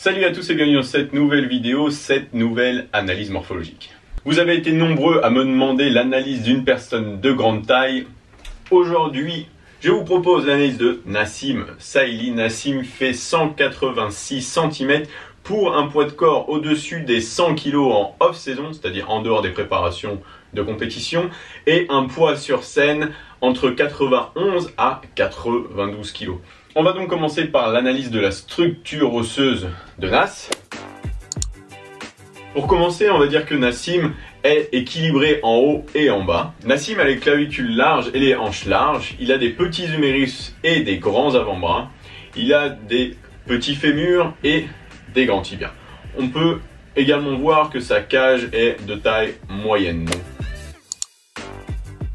Salut à tous et bienvenue dans cette nouvelle vidéo, cette nouvelle analyse morphologique. Vous avez été nombreux à me demander l'analyse d'une personne de grande taille. Aujourd'hui, je vous propose l'analyse de Nassim Saïli. Nassim fait 186 cm pour un poids de corps au-dessus des 100 kg en off-saison, c'est-à-dire en dehors des préparations de compétition, et un poids sur scène entre 91 à 92 kg. On va donc commencer par l'analyse de la structure osseuse de Nas. Pour commencer, on va dire que Nassim est équilibré en haut et en bas. Nassim a les clavicules larges et les hanches larges. Il a des petits humérus et des grands avant-bras. Il a des petits fémurs et des grands tibias. On peut également voir que sa cage est de taille moyenne.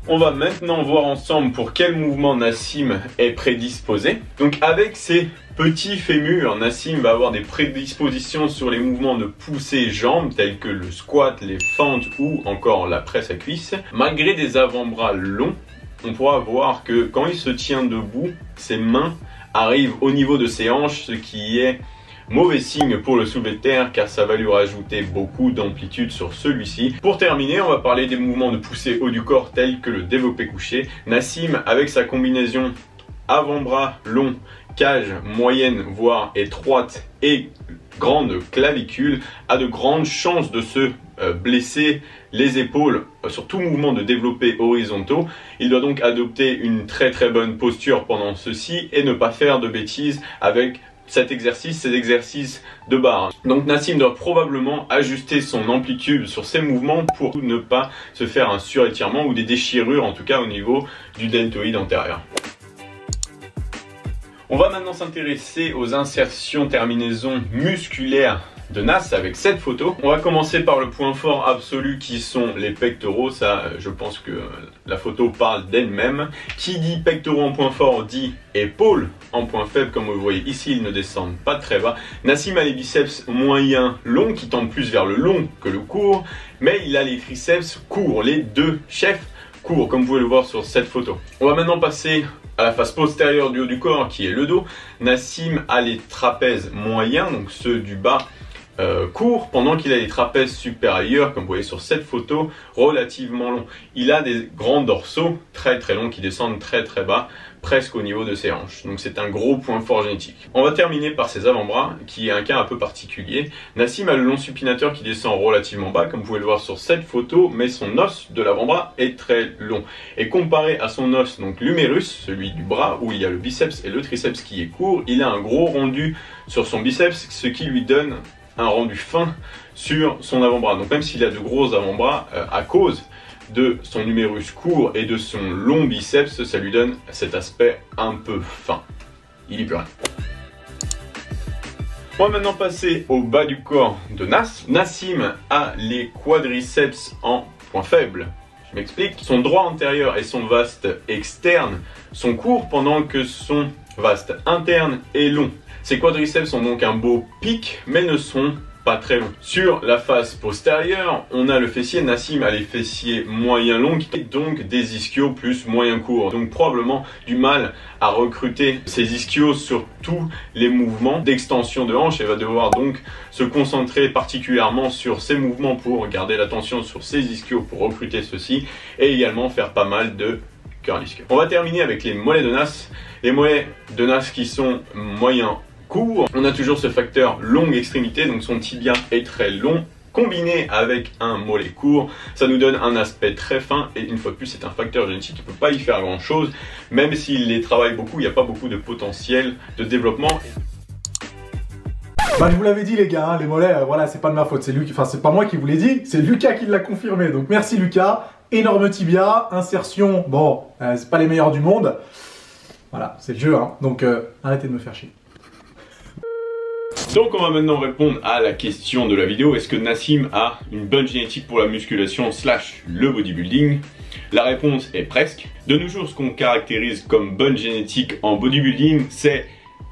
On va maintenant voir ensemble pour quel mouvement Nassim est prédisposé. Donc avec ses petits fémurs, Nassim va avoir des prédispositions sur les mouvements de poussée jambes tels que le squat, les fentes ou encore la presse à cuisse. Malgré des avant-bras longs, on pourra voir que quand il se tient debout, ses mains arrivent au niveau de ses hanches, ce qui est mauvais signe pour le soulevé de terre car ça va lui rajouter beaucoup d'amplitude sur celui-ci. Pour terminer, on va parler des mouvements de poussée haut du corps tels que le développé couché. Nassim, avec sa combinaison avant-bras long, cage moyenne voire étroite et grande clavicule, a de grandes chances de se blesser les épaules sur tout mouvement de développé horizontaux. Il doit donc adopter une très bonne posture pendant ceci et ne pas faire de bêtises avec ces exercices de barre. Donc Nassim doit probablement ajuster son amplitude sur ses mouvements pour ne pas se faire un surétirement ou des déchirures, en tout cas au niveau du deltoïde antérieur. On va maintenant s'intéresser aux insertions terminaisons musculaires de Nas avec cette photo. On va commencer par le point fort absolu qui sont les pectoraux. Ça, je pense que la photo parle d'elle-même. Qui dit pectoraux en point fort dit épaules en point faible. Comme vous le voyez ici, ils ne descendent pas très bas. Nassim a les biceps moyens longs qui tendent plus vers le long que le court, mais il a les triceps courts, les deux chefs courts, comme vous pouvez le voir sur cette photo. On va maintenant passer à la face postérieure du haut du corps qui est le dos. Nassim a les trapèzes moyens, donc ceux du bas court, pendant qu'il a les trapèzes supérieurs, comme vous voyez sur cette photo, relativement longs. Il a des grands dorsaux très longs qui descendent très bas, presque au niveau de ses hanches. Donc c'est un gros point fort génétique. On va terminer par ses avant-bras, qui est un cas un peu particulier. Nassim a le long supinateur qui descend relativement bas, comme vous pouvez le voir sur cette photo, mais son os de l'avant-bras est très long. Et comparé à son os, donc l'humérus, celui du bras, où il y a le biceps et le triceps qui est court, il a un gros rendu sur son biceps, ce qui lui donne un rendu fin sur son avant-bras. Donc même s'il a de gros avant-bras, à cause de son humérus court et de son long biceps, ça lui donne cet aspect un peu fin. Il y peut rien. On va maintenant passer au bas du corps de Nas. Nassim a les quadriceps en point faible. Je m'explique. Son droit antérieur et son vaste externe sont courts pendant que son vaste interne est long. Ces quadriceps ont donc un beau pic, mais ne sont pas très longs. Sur la face postérieure, on a le fessier. Nassim a les fessiers moyens longs, et donc des ischios plus moyens courts. Donc probablement du mal à recruter ces ischios sur tous les mouvements d'extension de hanche et va devoir donc se concentrer particulièrement sur ces mouvements pour garder l'attention sur ces ischios pour recruter ceux-ci et également faire pas mal de curl ischio. On va terminer avec les mollets de Nas. Les mollets de Nas qui sont moyens court. On a toujours ce facteur longue extrémité, donc son tibia est très long, combiné avec un mollet court, ça nous donne un aspect très fin et une fois de plus c'est un facteur génétique qui ne peut pas y faire grand chose, même s'il les travaille beaucoup, il n'y a pas beaucoup de potentiel de développement. Bah je vous l'avais dit les gars, hein, les mollets, voilà, c'est pas de ma faute, c'est lui, enfin c'est pas moi qui vous l'ai dit, c'est Lucas qui l'a confirmé, donc merci Lucas. Énorme tibia, insertion, bon, c'est pas les meilleurs du monde, voilà, c'est le jeu, hein, donc arrêtez de me faire chier. Donc on va maintenant répondre à la question de la vidéo, est-ce que Nassim a une bonne génétique pour la musculation / le bodybuilding? La réponse est presque. De nos jours, ce qu'on caractérise comme bonne génétique en bodybuilding, c'est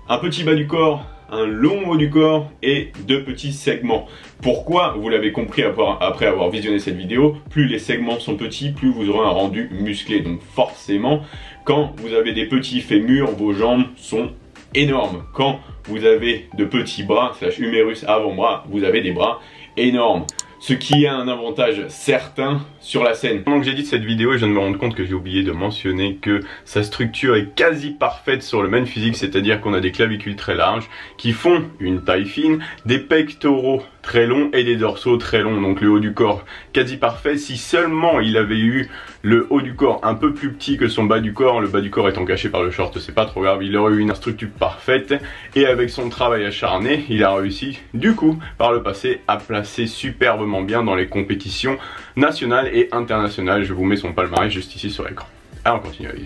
un petit bas du corps, un long haut du corps et deux petits segments. Pourquoi? Vous l'avez compris après avoir visionné cette vidéo, plus les segments sont petits, plus vous aurez un rendu musclé. Donc forcément, quand vous avez des petits fémurs, vos jambes sont énormes. Quand vous avez de petits bras, slash humérus avant-bras, vous avez des bras énormes. Ce qui a un avantage certain sur la scène. Pendant que j'édite cette vidéo, je viens de me rendre compte que j'ai oublié de mentionner que sa structure est quasi parfaite sur le main physique, c'est-à-dire qu'on a des clavicules très larges qui font une taille fine, des pectoraux très longs et des dorsaux très longs, donc le haut du corps quasi parfait. Si seulement il avait eu le haut du corps un peu plus petit que son bas du corps, le bas du corps étant caché par le short, c'est pas trop grave, il aurait eu une structure parfaite et avec son travail acharné, il a réussi du coup par le passé à placer superbement bien dans les compétitions nationales et internationales. Je vous mets son palmarès juste ici sur l'écran. Alors on continue avec.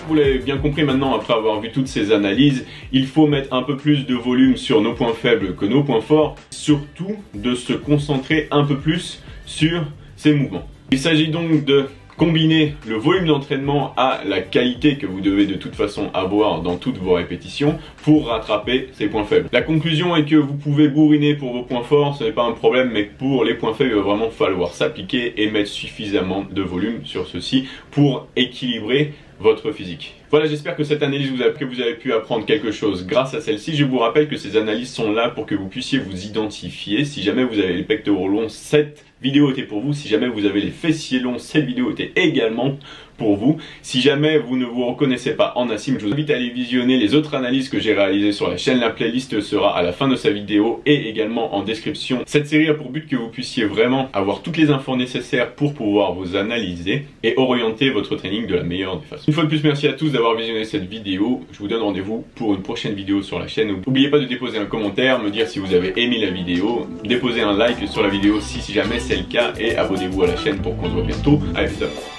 Vous l'avez bien compris maintenant, après avoir vu toutes ces analyses, il faut mettre un peu plus de volume sur nos points faibles que nos points forts, surtout de se concentrer un peu plus sur ces mouvements. Il s'agit donc de combiner le volume d'entraînement à la qualité que vous devez de toute façon avoir dans toutes vos répétitions pour rattraper ces points faibles. La conclusion est que vous pouvez bourriner pour vos points forts, ce n'est pas un problème, mais pour les points faibles, il va vraiment falloir s'appliquer et mettre suffisamment de volume sur ceci pour équilibrer votre physique. Voilà, j'espère que cette analyse que vous avez pu apprendre quelque chose grâce à celle-ci. Je vous rappelle que ces analyses sont là pour que vous puissiez vous identifier. Si jamais vous avez les pectoraux longs, cette vidéo était pour vous. Si jamais vous avez les fessiers longs, cette vidéo était également pour vous. Si jamais vous ne vous reconnaissez pas en Nassim, je vous invite à aller visionner les autres analyses que j'ai réalisées sur la chaîne. La playlist sera à la fin de sa vidéo et également en description. Cette série a pour but que vous puissiez vraiment avoir toutes les infos nécessaires pour pouvoir vous analyser et orienter votre training de la meilleure des façons. Une fois de plus, merci à tous d'avoir visionné cette vidéo. Je vous donne rendez-vous pour une prochaine vidéo sur la chaîne. N'oubliez pas de déposer un commentaire, me dire si vous avez aimé la vidéo, déposer un like sur la vidéo si jamais c'est le cas et abonnez-vous à la chaîne pour qu'on se voit bientôt. Allez, stop.